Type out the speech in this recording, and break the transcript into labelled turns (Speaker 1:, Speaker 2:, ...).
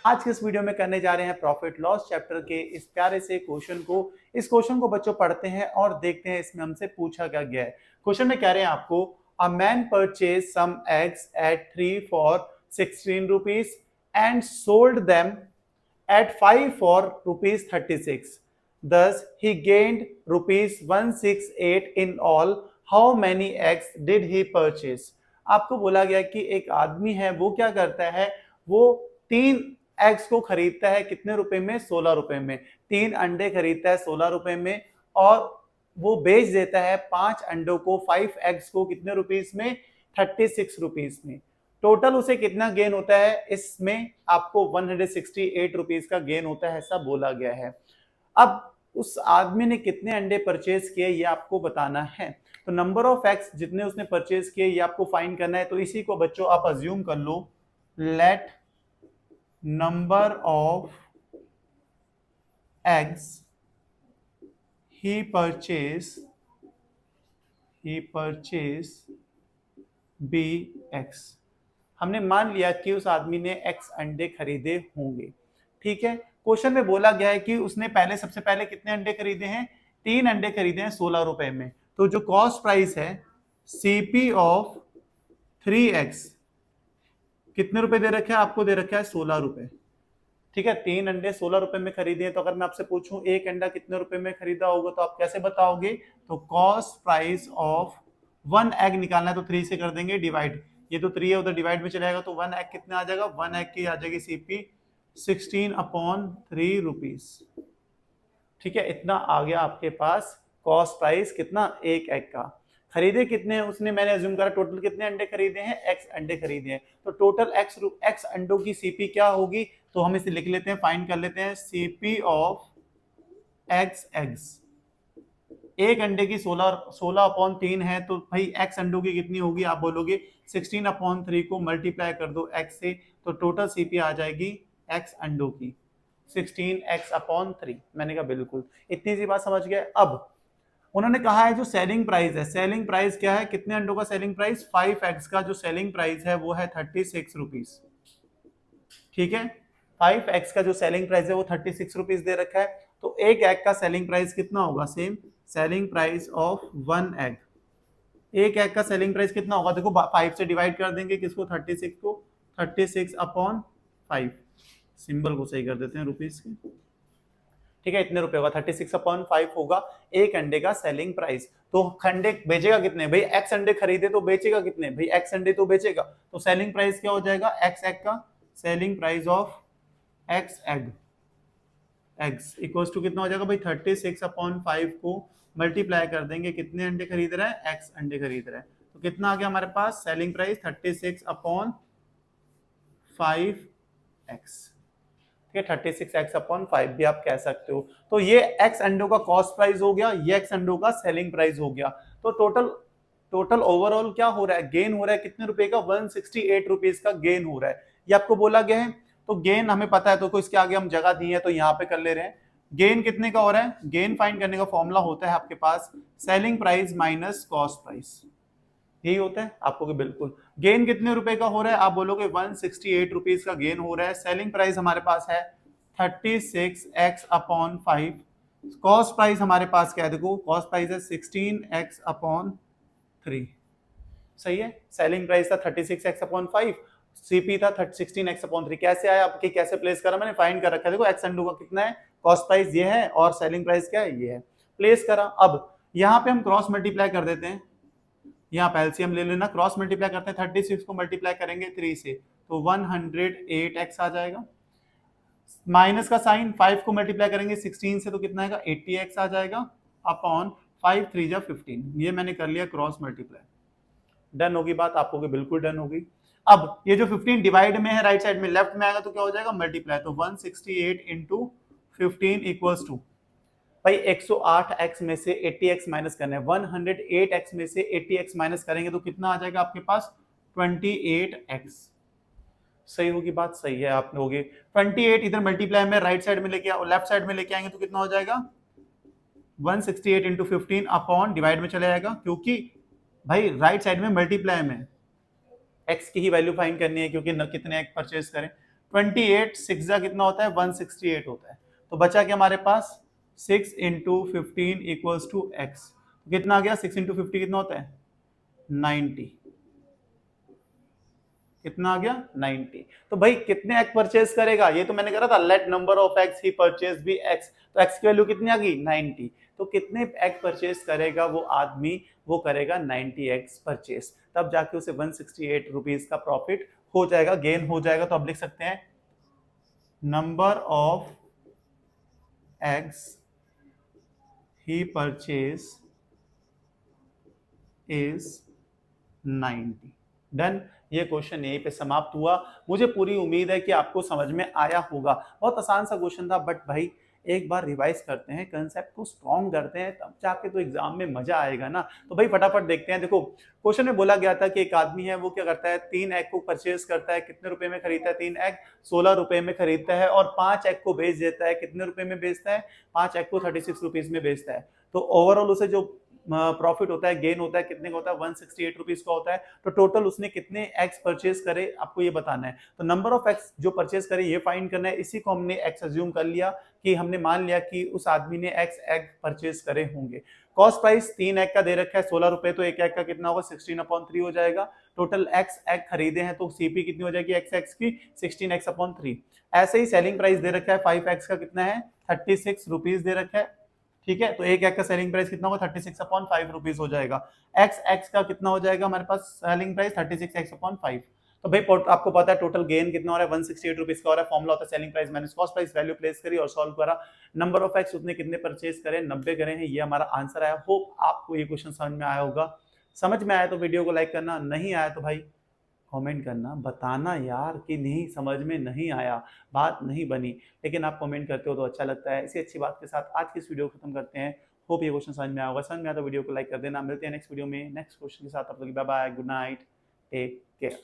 Speaker 1: आज के इस वीडियो में करने जा रहे हैं प्रॉफिट लॉस चैप्टर के इस प्यारे से क्वेश्चन को। इस क्वेश्चन को बच्चों पढ़ते हैं और देखते हैं इसमें हमसे पूछा क्या गया है। क्वेश्चन में कह रहे हैं आपको, a man purchase some eggs at 3 for 16 rupees and sold them at 5 for rupees 36. Thus, he gained rupees 168 in all. How many eggs did he purchase? आपको बोला गया कि एक आदमी है, वो क्या करता है, वो 3 एग्स को खरीदता है कितने रुपए में? 16 रुपए में। 3 अंडे खरीदता है 16 रुपए में और वो बेच देता है 5 अंडों को, 5 एग्स को कितने रुपीस में? 36 रुपीस में। टोटल उसे कितना गेन होता है? इसमें आपको 168 रुपीज का गेन होता है, ऐसा बोला गया है। अब उस आदमी ने कितने अंडे परचेज किए ये आपको बताना है। तो नंबर ऑफ एग्स जितने उसने परचेज किए ये आपको फाइंड करना है। तो इसी को बच्चों आप अज्यूम कर लो, let number of eggs he purchase be x. हमने मान लिया कि उस आदमी ने एक्स अंडे खरीदे होंगे, ठीक है। क्वेश्चन में बोला गया है कि उसने सबसे पहले कितने अंडे खरीदे हैं? 3 अंडे खरीदे हैं 16 रुपए में। तो जो कॉस्ट प्राइस है सीपी ऑफ 3x कितने रुपए दे रखे हैं? आपको दे रखा है 16 रुपए, ठीक है। 3 अंडे 16 रुपए में खरीदे हैं। तो अगर मैं आपसे पूछूं एक अंडा कितने रुपए में खरीदा होगा तो आप कैसे बताओगे? तो कॉस्ट प्राइस ऑफ 1 एग निकालना है तो 3 से कर देंगे डिवाइड। ये तो 3 है, उधर डिवाइड में चलेगा तो 1 एग कितने आ जाएगा? 1 एग की आ जाएगी सीपी 16/3 रुपीज, ठीक है। इतना आ गया आपके पास कॉस्ट प्राइस, कितना? एक एग का। खरीदे कितने हैं उसने? मैंने अज्यूम करा टोटल कितने अंडे खरीदे हैं? एक्स अंडे खरीदे हैं। तो टोटल एक्स अंडों की सीपी क्या होगी? तो हम इसे लिख लेते हैं, फाइंड कर लेते हैं, सीपी ऑफ एक्स एग्स। एक अंडे की 16/3 है तो भाई एक्स अंडों की कितनी होगी? आप बोलोगे 16/3 को मल्टीप्लाई कर दो एक्स से, तो टोटल सीपी आ जाएगी एक्स अंडों की 16x/3। मैंने कहा बिल्कुल, इतनी सी बात समझ गए। अब उन्होंने कहा है जो सेलिंग प्राइस है, सेलिंग प्राइस क्या है? कितने अंडों का सेलिंग प्राइस? 5 एग्स का जो सेलिंग प्राइस है वो है 36 रुपीज, ठीक है। 5 एग्स का जो सेलिंग प्राइस है वो 36 रुपीज दे रखा है। तो एक एग का सेलिंग प्राइस कितना होगा? Same selling price of 1 egg. एक एग का सेलिंग प्राइस कितना होगा? देखो 5 से डिवाइड कर देंगे किसको? 36 को। 36/5, सिंबल को सही कर देते हैं रुपीस के, ठीक है। इतने रुपए होगा, 36/5 होगा एक अंडे का सेलिंग प्राइस। तो अंडे बेचेगा कितने? भाई एक्स अंडे खरीदे तो बेचेगा कितने? भाई एक्स अंडे तो बेचेगा। तो सेलिंग प्राइस क्या हो जाएगा? एक्स एग का selling price of X egg eggs equals to कितना हो जाएगा भाई? 36/5 को मल्टीप्लाई कर देंगे, कितने अंडे खरीद रहा है? एक्स अंडे खरीद रहा है। तो कितना आ गया हमारे पास? सेलिंग प्राइस 36/5 एक्स, ठीक है। 36x/5 भी आप कह सकते हो। तो ये एक्स अंडों का कॉस्ट प्राइस हो गया, ये एक्स अंडों का सेलिंग प्राइस हो गया। तो टोटल ओवरऑल क्या हो रहा है? गेन हो रहा है कितने रुपए का? 168 रुपीज का गेन हो रहा है, ये आपको बोला गया है। तो गेन हमें पता है, तो इसके आगे हम जगह दी है तो यहाँ पे कर ले रहे हैं। गेन कितने का हो रहा है? गेन फाइंड करने का फॉर्मूला होता है आपके पास selling price minus cost price, यही होता है आपको कि बिल्कुल। गेन कितने रुपए का हो रहा है? आप बोलोगे 168 रुपीज का गेन हो रहा है। सेलिंग प्राइस हमारे पास है 36x/5। कॉस्ट प्राइस हमारे पास क्या है? देखो कॉस्ट प्राइस है 16x/3, सही है। सेलिंग प्राइस था 36x/5, सीपी था 16x/3। कैसे आया आपकी? कैसे प्लेस करा मैंने? फाइंड कर रखा है। देखो एक्स अंडू का कितना है? कॉस्ट प्राइस ये है और सेलिंग प्राइस क्या है? ये है। प्लेस करा। अब यहाँ पे हम क्रॉस मल्टीप्लाई कर देते हैं, यहाँ पे एलसीएम ले लेना। क्रॉस मल्टीप्लाई करते हैं, 36 को मल्टीप्लाई करेंगे 3 से तो 108x आ जाएगा। माइनस का साइन, 5 को मल्टीप्लाई करेंगे 16 से तो कितना आएगा? 80x आ जाएगा अपॉन 5 3 जा 15। ये मैंने कर लिया क्रॉस मल्टीप्लाई। डन होगी बात आपको कि बिल्कुल डन होगी। अब ये जो 15 डिवाइड में है राइट साइड में, लेफ्ट में आएगा तो क्या हो जाएगा? मल्टीप्लाई। तो 168 इंटू 15 इक्वल्स टू भाई 108x में से 80x माइनस करना है। 108x में से 80x माइनस करेंगे तो कितना आ जाएगा आपके पास? 28x। सही होगी बात? सही है आप लोगे। 28 इधर मल्टीप्लाई में राइट साइड में लेके आओ, लेफ्ट साइड में लेके आएंगे तो कितना हो जाएगा? 168 इंटू 15 अपॉन डिवाइड में चले जाएगा, क्योंकि भाई राइट साइड में मल्टीप्लाई में एक्स की ही वैल्यू फाइंड करनी है, क्योंकि कितने एक्स परचेज करें। 28 6 जा कितना होता है 168 होता है। तो बचा क्या हमारे पास 6 इंटू 15 इक्वल्स टू एक्स। कितना आ गया 6 इंटू 50 कितना होता है 90। कितना आ गया 90। तो भाई कितने एक्स परचेज करेगा, ये तो मैंने करा था let number of X he purchase be X, तो एक्स की वैल्यू कितनी आ गई 90। तो कितने एक्स परचेज करेगा वो आदमी, वो करेगा 90 एक्स परचेज, तब जाके उसे 168 रुपीज का प्रॉफिट हो जाएगा, गेन हो जाएगा। तो अब लिख सकते हैं number of X he purchase is 90। Done. ये क्वेश्चन यहीं पे समाप्त हुआ। मुझे पूरी उम्मीद है कि आपको समझ में आया होगा। बहुत आसान सा क्वेश्चन था, बट भाई एक बार रिवाइज करते हैं, कंसेप्ट को स्ट्रॉन्ग करते हैं, तब जाके तो एग्जाम में मजा आएगा ना। तो भाई फटाफट देखते हैं। देखो क्वेश्चन में बोला गया था कि एक आदमी है वो क्या करता है 3 एग को परचेज करता है, कितने रुपए में खरीदता है 3 एग 16 रुपए में खरीदता है, और 5 एग को बेच देता है, कितने रुपए में बेचता है 5 एग को 36 रुपीज में बेचता है। तो ओवरऑल उसे जो प्रॉफिट होता है, गेन होता है, कितने का होता है 168 रुपीज का होता है। तो टोटल उसने कितने एक्स परचेज करे आपको ये बताना है। तो नंबर ऑफ एक्स जो परचेज करे ये फाइंड करना है। इसी को हमने एक्स अज्यूम कर लिया कि हमने मान लिया कि उस आदमी ने एक्स एग परचेज करे होंगे। कॉस्ट प्राइस 3 एग का दे रखा है 16 रुपए, तो एक एग का कितना होगा 16/3 हो जाएगा। टोटल एक्स एग खरीदे हैं तो सीपी कितनी हो जाएगी एक्स एक्स की 16x/3। ऐसे ही सेलिंग प्राइस दे रखा है 5 एक्स का कितना है 36 रुपीज दे रखा है। ठीक है, तो एक एग का सेलिंग प्राइस कितना होगा 36/5 रुपीज हो जाएगा। एक्स एक्स का कितना हो जाएगा हमारे पास सेलिंग प्राइस 36x/5। तो भाई आपको पता है टोटल गेन कितना हो रहा है 168 रुपीज का हो रहा है। फॉर्मूला होता है selling price minus cost price. Value place करी और सॉल्व करा। नंबर ऑफ एक्स उतने कितने परचेज करें 90 करे हैं, ये हमारा आंसर आया। होप आपको ये क्वेश्चन समझ में आया होगा। समझ में आया तो वीडियो को लाइक करना, नहीं आया तो भाई कमेंट करना, बताना यार कि नहीं समझ में नहीं आया, बात नहीं बनी। लेकिन आप कमेंट करते हो तो अच्छा लगता है। इसी अच्छी बात के साथ आज की इस वीडियो को खत्म करते हैं। होप ये क्वेश्चन समझ में आया होगा। समझ में आया तो वीडियो को लाइक कर देना। मिलते हैं नेक्स्ट वीडियो में नेक्स्ट क्वेश्चन के साथ। तब तक bye bye, good night, take care.